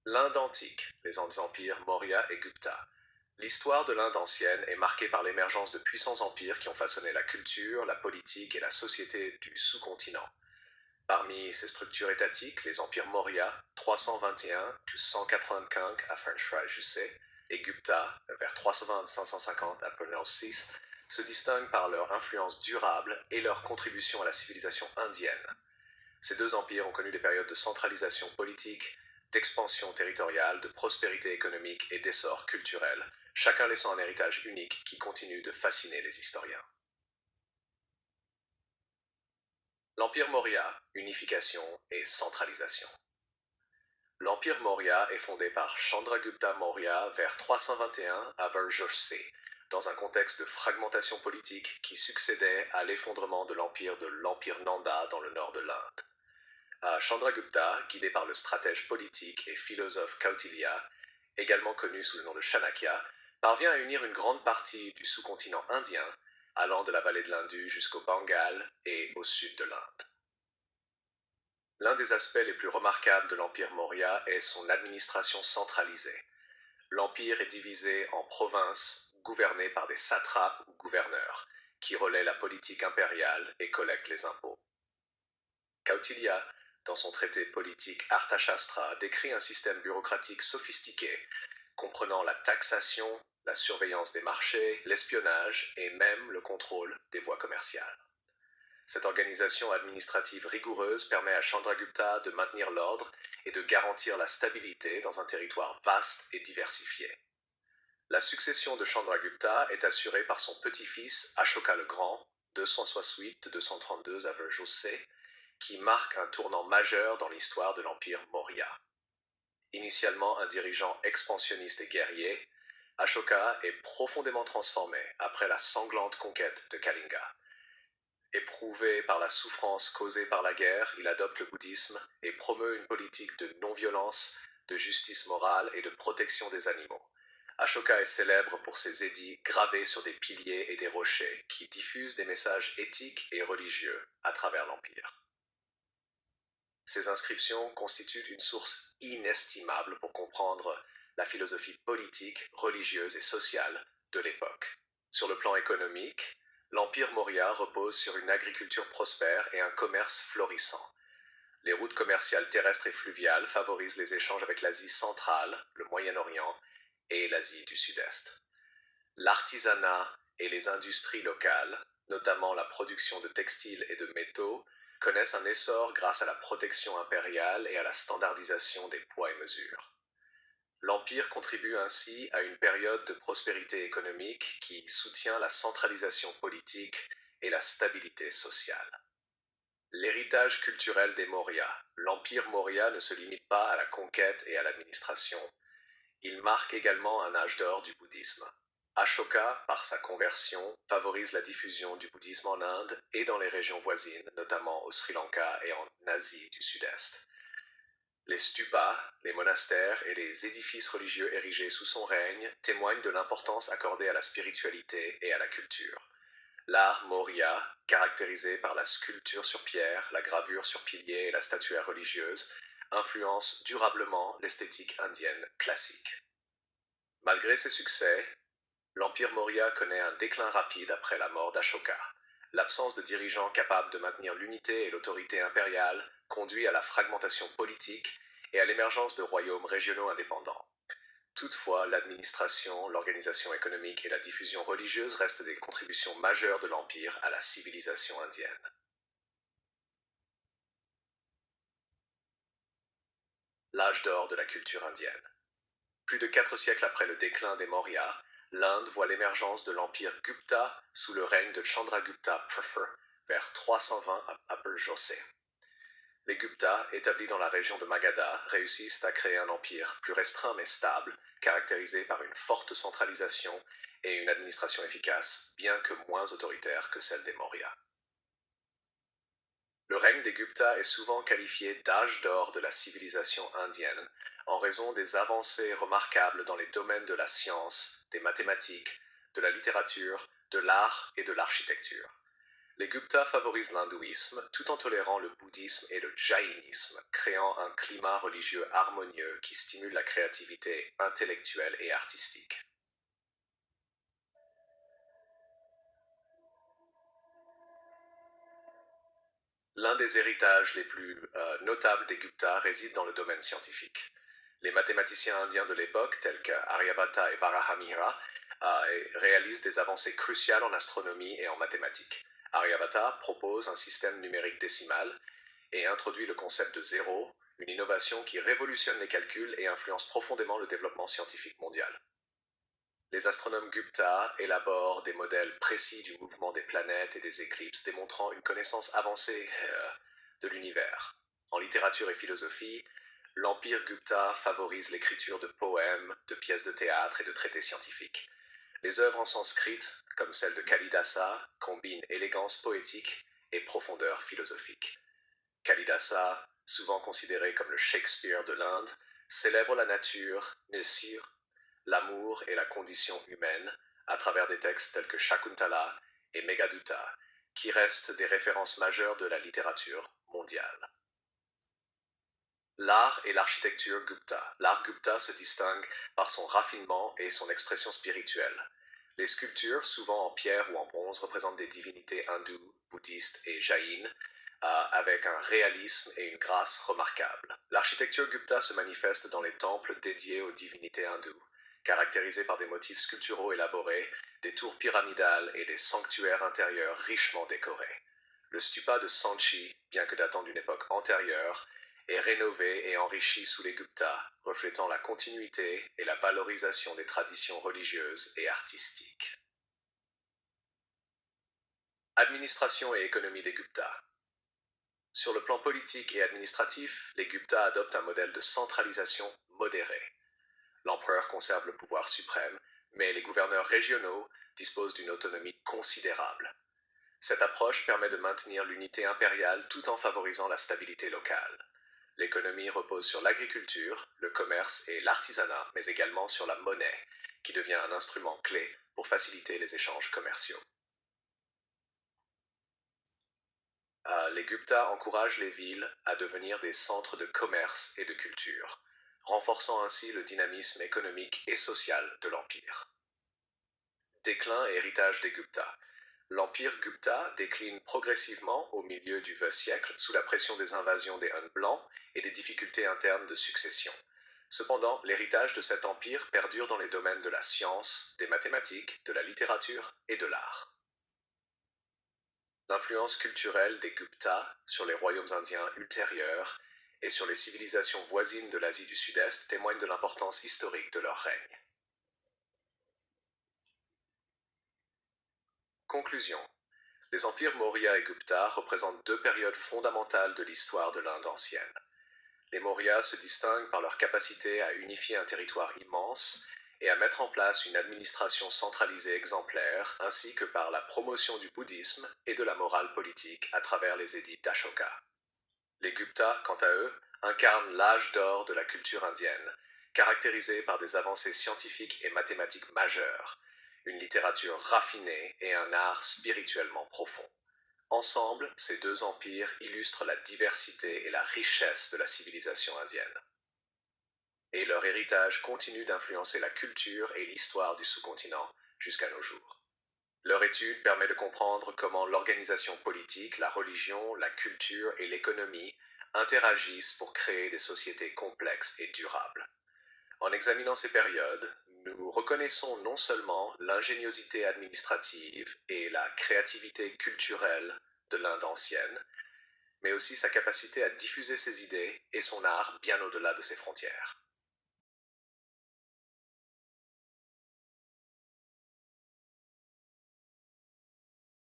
L'Inde antique, les empires Maurya et Gupta. L'histoire de l'Inde ancienne est marquée par l'émergence de puissants empires qui ont façonné la culture, la politique et la société du sous-continent. Parmi ces structures étatiques, les empires Maurya, 321-195 après Shraj et Gupta, vers 320-550 après Gnosis, se distinguent par leur influence durable et leur contribution à la civilisation indienne. Ces deux empires ont connu des périodes de centralisation politique, d'expansion territoriale, de prospérité économique et d'essor culturel, chacun laissant un héritage unique qui continue de fasciner les historiens. L'Empire Maurya, unification et centralisation. L'Empire Maurya est fondé par Chandragupta Maurya vers 321 avant Joseon, dans un contexte de fragmentation politique qui succédait à l'effondrement de l'Empire Nanda dans le nord de l'Inde. Chandragupta, guidé par le stratège politique et philosophe Kautilya, également connu sous le nom de Chanakya, parvient à unir une grande partie du sous-continent indien, allant de la vallée de l'Indus jusqu'au Bengale et au sud de l'Inde. L'un des aspects les plus remarquables de l'Empire Maurya est son administration centralisée. L'Empire est divisé en provinces gouvernées par des satrapes ou gouverneurs, qui relaient la politique impériale et collectent les impôts. Kautilya, dans son traité politique Arthashastra, décrit un système bureaucratique sophistiqué, comprenant la taxation, la surveillance des marchés, l'espionnage et même le contrôle des voies commerciales. Cette organisation administrative rigoureuse permet à Chandragupta de maintenir l'ordre et de garantir la stabilité dans un territoire vaste et diversifié. La succession de Chandragupta est assurée par son petit-fils Ashoka le Grand, 268-232 avant Joseon, qui marque un tournant majeur dans l'histoire de l'Empire Maurya. Initialement un dirigeant expansionniste et guerrier, Ashoka est profondément transformé après la sanglante conquête de Kalinga. Éprouvé par la souffrance causée par la guerre, il adopte le bouddhisme et promeut une politique de non-violence, de justice morale et de protection des animaux. Ashoka est célèbre pour ses édits gravés sur des piliers et des rochers qui diffusent des messages éthiques et religieux à travers l'Empire. Ces inscriptions constituent une source inestimable pour comprendre la philosophie politique, religieuse et sociale de l'époque. Sur le plan économique, l'Empire Maurya repose sur une agriculture prospère et un commerce florissant. Les routes commerciales terrestres et fluviales favorisent les échanges avec l'Asie centrale, le Moyen-Orient et l'Asie du Sud-Est. L'artisanat et les industries locales, notamment la production de textiles et de métaux, connaissent un essor grâce à la protection impériale et à la standardisation des poids et mesures. L'Empire contribue ainsi à une période de prospérité économique qui soutient la centralisation politique et la stabilité sociale. L'héritage culturel des Maurya. L'Empire Maurya ne se limite pas à la conquête et à l'administration. Il marque également un âge d'or du bouddhisme. Ashoka, par sa conversion, favorise la diffusion du bouddhisme en Inde et dans les régions voisines, notamment au Sri Lanka et en Asie du Sud-Est. Les stupas, les monastères et les édifices religieux érigés sous son règne témoignent de l'importance accordée à la spiritualité et à la culture. L'art Maurya, caractérisé par la sculpture sur pierre, la gravure sur piliers et la statuaire religieuse, influence durablement l'esthétique indienne classique. Malgré ses succès, l'Empire Maurya connaît un déclin rapide après la mort d'Ashoka. L'absence de dirigeants capables de maintenir l'unité et l'autorité impériale conduit à la fragmentation politique et à l'émergence de royaumes régionaux indépendants. Toutefois, l'administration, l'organisation économique et la diffusion religieuse restent des contributions majeures de l'Empire à la civilisation indienne. L'âge d'or de la culture indienne. Plus de 4 siècles après le déclin des Maurya, l'Inde voit l'émergence de l'empire Gupta sous le règne de Chandragupta I vers 320 après Joseon. Les Gupta, établis dans la région de Magadha, réussissent à créer un empire plus restreint mais stable, caractérisé par une forte centralisation et une administration efficace, bien que moins autoritaire que celle des Maurya. Le règne des Gupta est souvent qualifié d'âge d'or de la civilisation indienne, en raison des avancées remarquables dans les domaines de la science, des mathématiques, de la littérature, de l'art et de l'architecture. Les Gupta favorisent l'hindouisme tout en tolérant le bouddhisme et le jaïnisme, créant un climat religieux harmonieux qui stimule la créativité intellectuelle et artistique. L'un des héritages les plus notables des Gupta réside dans le domaine scientifique. Les mathématiciens indiens de l'époque, tels qu'Aryabhata et Varahamihira, réalisent des avancées cruciales en astronomie et en mathématiques. Aryabhata propose un système numérique décimal et introduit le concept de zéro, une innovation qui révolutionne les calculs et influence profondément le développement scientifique mondial. Les astronomes Gupta élaborent des modèles précis du mouvement des planètes et des éclipses, démontrant une connaissance avancée de l'univers. En littérature et philosophie, l'Empire Gupta favorise l'écriture de poèmes, de pièces de théâtre et de traités scientifiques. Les œuvres en sanskrit, comme celle de Kalidasa, combinent élégance poétique et profondeur philosophique. Kalidasa, souvent considéré comme le Shakespeare de l'Inde, célèbre la nature, l'amour et la condition humaine à travers des textes tels que Shakuntala et Meghaduta, qui restent des références majeures de la littérature mondiale. L'art et l'architecture Gupta. L'art Gupta se distingue par son raffinement et son expression spirituelle. Les sculptures, souvent en pierre ou en bronze, représentent des divinités hindoues, bouddhistes et jaïnes, avec un réalisme et une grâce remarquables. L'architecture Gupta se manifeste dans les temples dédiés aux divinités hindoues, caractérisés par des motifs sculpturaux élaborés, des tours pyramidales et des sanctuaires intérieurs richement décorés. Le stupa de Sanchi, bien que datant d'une époque antérieure, est rénové et enrichi sous les Gupta, reflétant la continuité et la valorisation des traditions religieuses et artistiques. Administration et économie des Gupta. Sur le plan politique et administratif, les Gupta adoptent un modèle de centralisation modérée. L'empereur conserve le pouvoir suprême, mais les gouverneurs régionaux disposent d'une autonomie considérable. Cette approche permet de maintenir l'unité impériale tout en favorisant la stabilité locale. L'économie repose sur l'agriculture, le commerce et l'artisanat, mais également sur la monnaie, qui devient un instrument clé pour faciliter les échanges commerciaux. Les Gupta encouragent les villes à devenir des centres de commerce et de culture, renforçant ainsi le dynamisme économique et social de l'Empire. Déclin et héritage des Gupta. L'Empire Gupta décline progressivement au milieu du XXe siècle sous la pression des invasions des Huns blancs et des difficultés internes de succession. Cependant, l'héritage de cet empire perdure dans les domaines de la science, des mathématiques, de la littérature et de l'art. L'influence culturelle des Gupta sur les royaumes indiens ultérieurs et sur les civilisations voisines de l'Asie du Sud-Est témoigne de l'importance historique de leur règne. Conclusion. Les empires Maurya et Gupta représentent deux périodes fondamentales de l'histoire de l'Inde ancienne. Les Maurya se distinguent par leur capacité à unifier un territoire immense et à mettre en place une administration centralisée exemplaire, ainsi que par la promotion du bouddhisme et de la morale politique à travers les édits d'Ashoka. Les Gupta, quant à eux, incarnent l'âge d'or de la culture indienne, caractérisé par des avancées scientifiques et mathématiques majeures, une littérature raffinée et un art spirituellement profond. Ensemble, ces deux empires illustrent la diversité et la richesse de la civilisation indienne. Et leur héritage continue d'influencer la culture et l'histoire du sous-continent jusqu'à nos jours. Leur étude permet de comprendre comment l'organisation politique, la religion, la culture et l'économie interagissent pour créer des sociétés complexes et durables. En examinant ces périodes, nous reconnaissons non seulement l'ingéniosité administrative et la créativité culturelle de l'Inde ancienne, mais aussi sa capacité à diffuser ses idées et son art bien au-delà de ses frontières.